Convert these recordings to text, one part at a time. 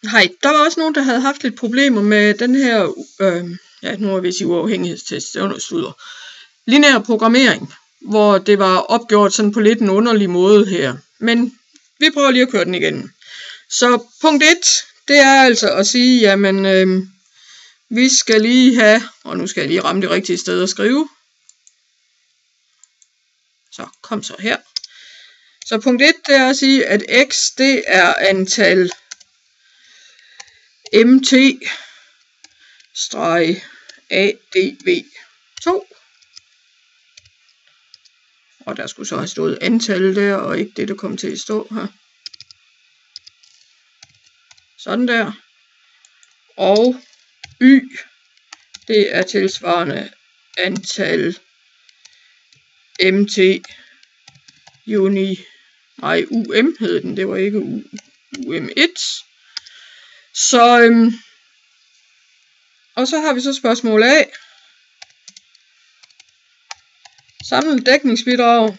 Hej, der var også nogen, der havde haft lidt problemer med den her, nu er vi sige uafhængighedstest, det var noget sludder. Lineær programmering, hvor det var opgjort sådan på lidt en underlig måde her. Men vi prøver lige at køre den igen. Så punkt 1, det er altså at sige, jamen, vi skal lige have, og nu skal jeg lige ramme det rigtige sted at skrive. Så kom så her. Så punkt 1, det er at sige, at x, det er antal mt-adv2. Og der skulle så have stået antal der, og ikke det, der kom til at stå her. Sådan der. Og y, det er tilsvarende antal um hed den, det var ikke um1. Så, og så har vi så spørgsmål A. Samlet dækningsbidrag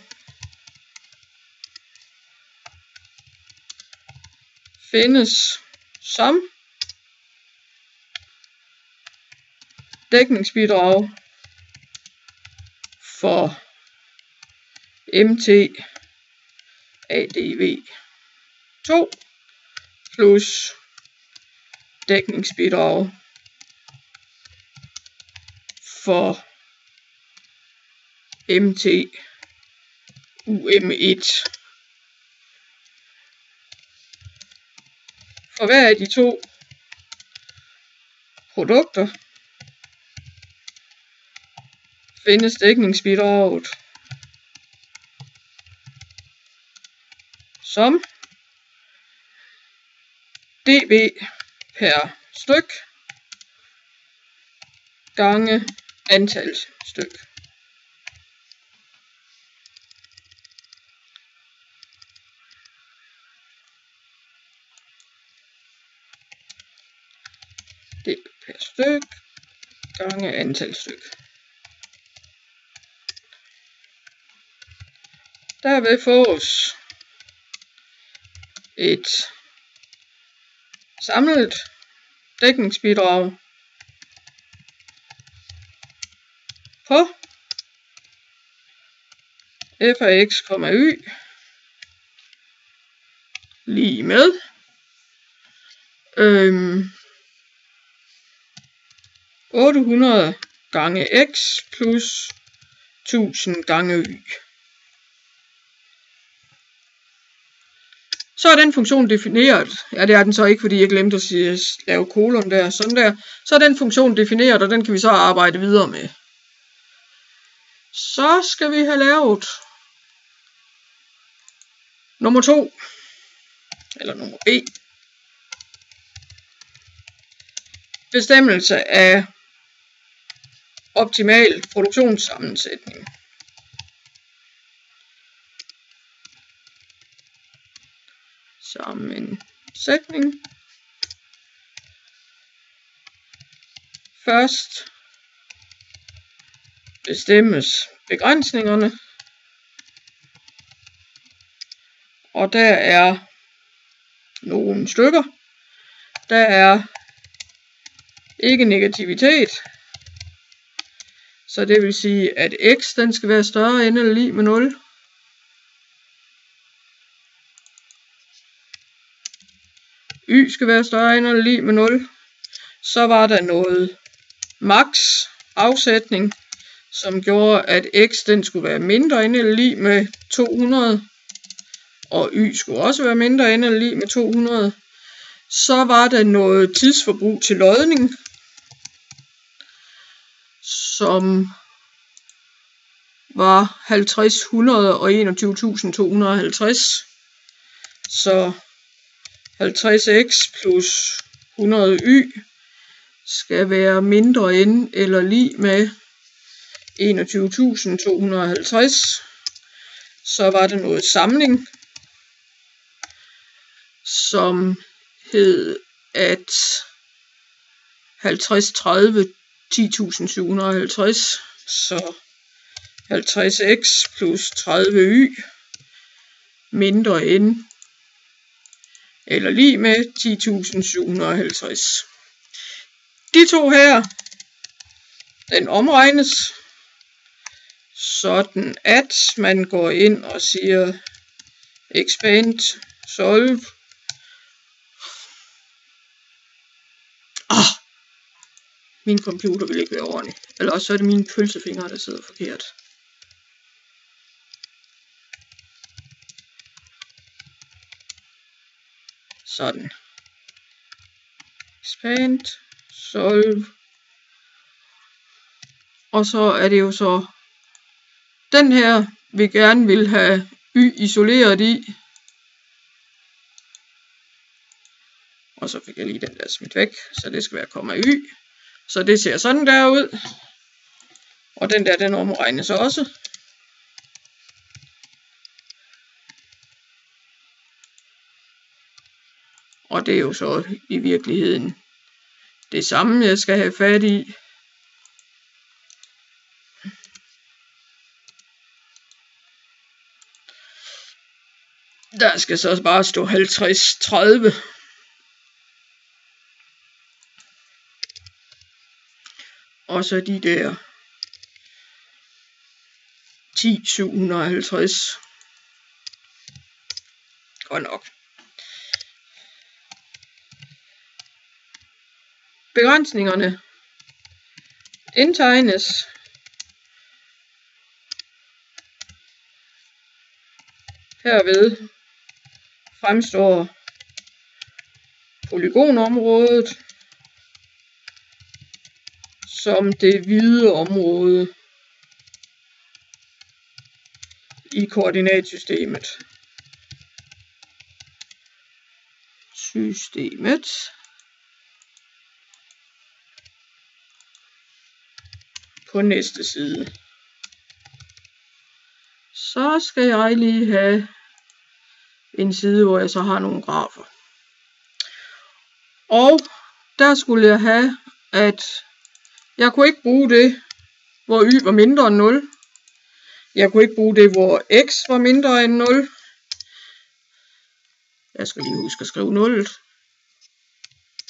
findes som dækningsbidrag for mt-adv2 plus dækningsbidrag for mt-um1. For hver af de to produkter findes dækningsbidraget som dB per styk gange antal styk. dB per styk gange antal styk. Derved fås et samlet dækningsbidrag på f af x, y lige med 800 gange x plus 1000 gange y. Så er den funktion defineret. Ja, det er den så ikke, fordi jeg glemte at lave kolon der. Sådan der. Så er den funktion defineret, og den kan vi så arbejde videre med. Så skal vi have lavet nummer 2. Eller nummer B. Bestemmelse af optimal produktionssammensætning. Sammensætning. Først bestemmes begrænsningerne, og der er nogle stykker. Der er ikke negativitet, så det vil sige, at x den skal være større end eller lig med 0. Y skal være større end eller lig med 0. Så var der noget max afsætning, som gjorde, at x den skulle være mindre end eller lig med 200. Og y skulle også være mindre end eller lig med 200. Så var der noget tidsforbrug til lodning, som var 50, 100 og 21.250. Så 50x plus 100y skal være mindre end eller lig med 21.250. Så var der noget samling, som hed at 50, 30, 10.750. Så 50x plus 30y mindre end eller lig med 10.750. De to her, den omregnes, sådan at man går ind og siger expand, solve. Min computer vil ikke være ordentlig. Eller også så er det mine pølsefingre, der sidder forkert. Sådan. Expand, solve. Og så er det jo så den her, vi gerne vil have y isoleret i. Og så fik jeg lige den der smidt væk, så det skal være komma y. Så det ser sådan der ud. Og den der, den omregnes også. Og det er jo så i virkeligheden det samme, jeg skal have fat i. Der skal så bare stå 50-30. Og så de der 10.750. Godt nok. Begrænsningerne indtegnes. Herved fremstår polygonområdet som det hvide område i koordinatsystemet. På næste side. Så skal jeg lige have en side, hvor jeg så har nogle grafer. Og der skulle jeg have, at jeg kunne ikke bruge det, hvor y var mindre end 0. Jeg kunne ikke bruge det, hvor x var mindre end 0. Jeg skal lige huske at skrive 0.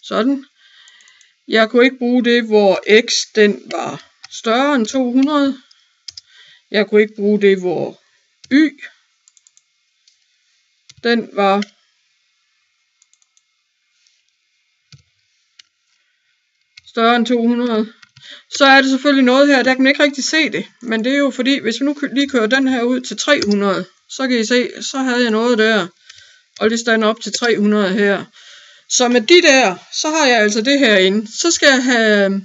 Sådan. Jeg kunne ikke bruge det, hvor x den var større end 200. Jeg kunne ikke bruge det, hvor y den var større end 200. Så er det selvfølgelig noget her, der kan man ikke rigtig se det. Men det er jo fordi, hvis vi nu lige kører den her ud til 300, så kan I se, så havde jeg noget der. Og det stander op til 300 her. Så med de der, så har jeg altså det her inde. Så skal jeg have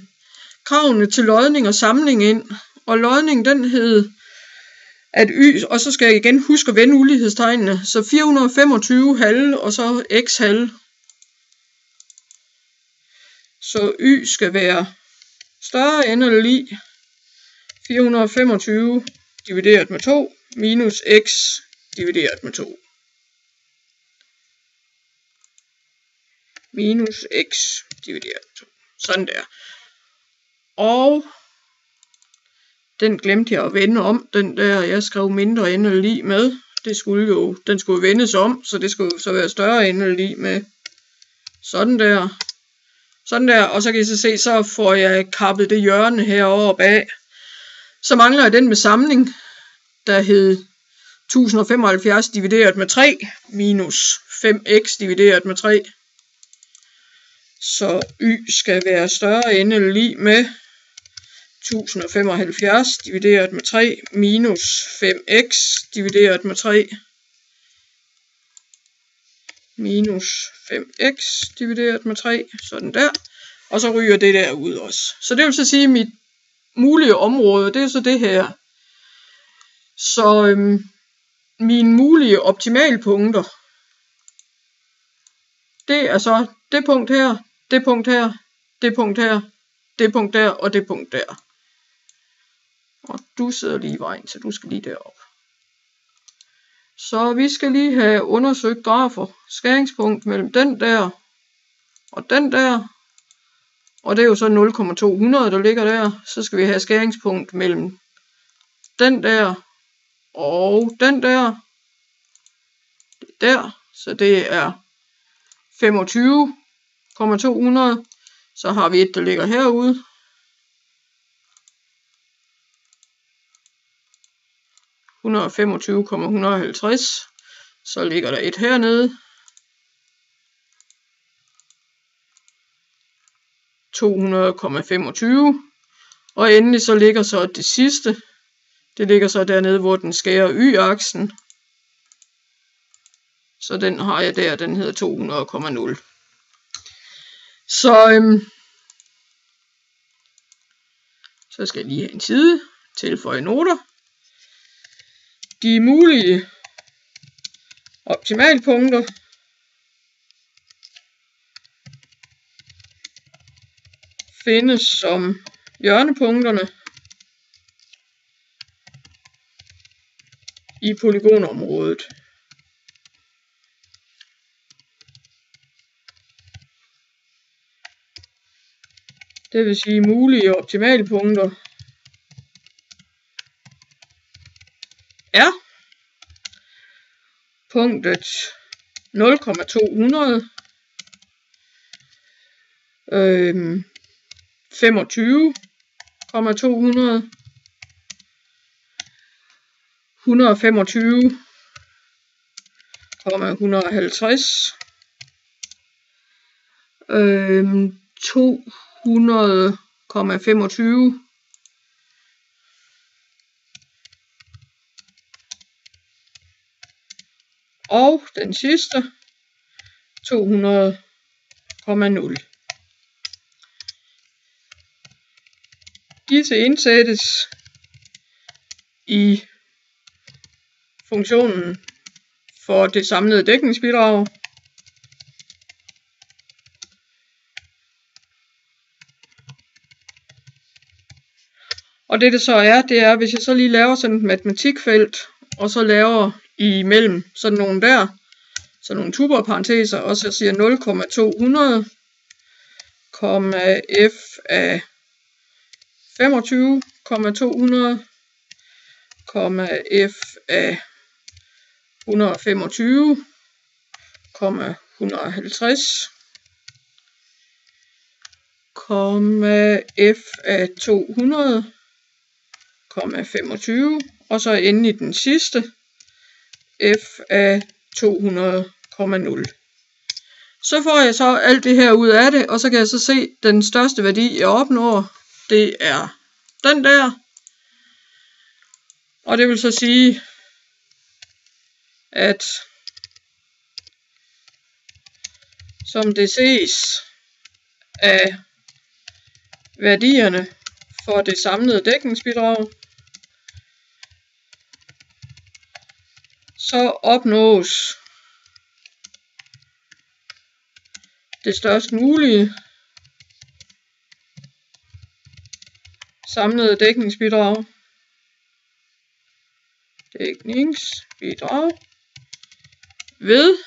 kravene til lodning og samling ind. Og lodning, den hed at y, og så skal jeg igen huske at vende ulighedstegnene. Så 425 halve, og så x halve. Så y skal være større end eller lig 425 divideret med 2 minus x divideret med 2. Minus x divideret med 2. Sådan der. Og den glemte jeg at vende om, den der jeg skrev mindre end eller lig med. Den skulle vendes om, så det skulle så være større end eller lig med. Sådan der. Sådan der, og så kan I så se, så får jeg kappet det hjørne herovre bag. Så mangler jeg den med samling, der hed 1075 divideret med 3 minus 5x divideret med 3. Så y skal være større end eller lig med 1075 divideret med 3 minus 5x divideret med 3. Minus 5x divideret med 3, sådan der. Og så ryger det der ud også. Så det vil så sige, at mit mulige område, det er så det her. Så mine mulige optimalpunkter, det er så det punkt her, det punkt her, det punkt her, det punkt der og det punkt der. Og du sidder lige i vejen, så du skal lige derop. Så vi skal lige have undersøgt grafer. Skæringspunkt mellem den der og den der. Og det er jo så 0,200 der ligger der. Så skal vi have skæringspunkt mellem den der og den der. Det er der. Så det er 125,200. Så har vi et, der ligger herude. (125,150). Så ligger der et hernede. 200,25. Og endelig så ligger så det sidste. Det ligger så dernede, hvor den skærer y-aksen. Så den har jeg der, den hedder 200,0. Så skal jeg lige have en side, tilføje noter. De mulige optimalpunkter findes som hjørnepunkterne i polygonområdet. Det vil sige mulige optimalpunkter er punktet 0,200, 25,200, 125,150, 200,25, og den sidste 200,0. Disse indsættes i funktionen for det samlede dækningsbidrag. Og det så er, det er, hvis jeg så lige laver sådan et matematikfelt, og så laver imellem sådan nogle der, sådan nogle tuberparenteser, og så siger 0,200, f af 25,200, f af 125,150, f af 200,25, og så endelig den sidste, f af 200,0. Så får jeg så alt det her ud af det, og så kan jeg så se, at den største værdi, jeg opnår, det er den der. Og det vil så sige, at som det ses af værdierne for det samlede dækningsbidrag, så opnås det størst mulige samlede dækningsbidrag ved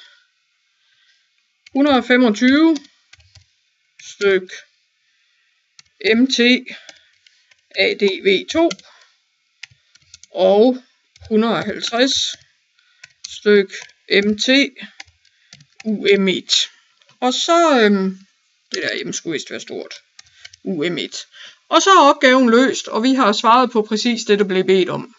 125 styk MT ADV2 og 150 styk MT UM1. Og så, det der M skulle vist være stort, UM1. Og så er opgaven løst, og vi har svaret på præcis det, der blev bedt om.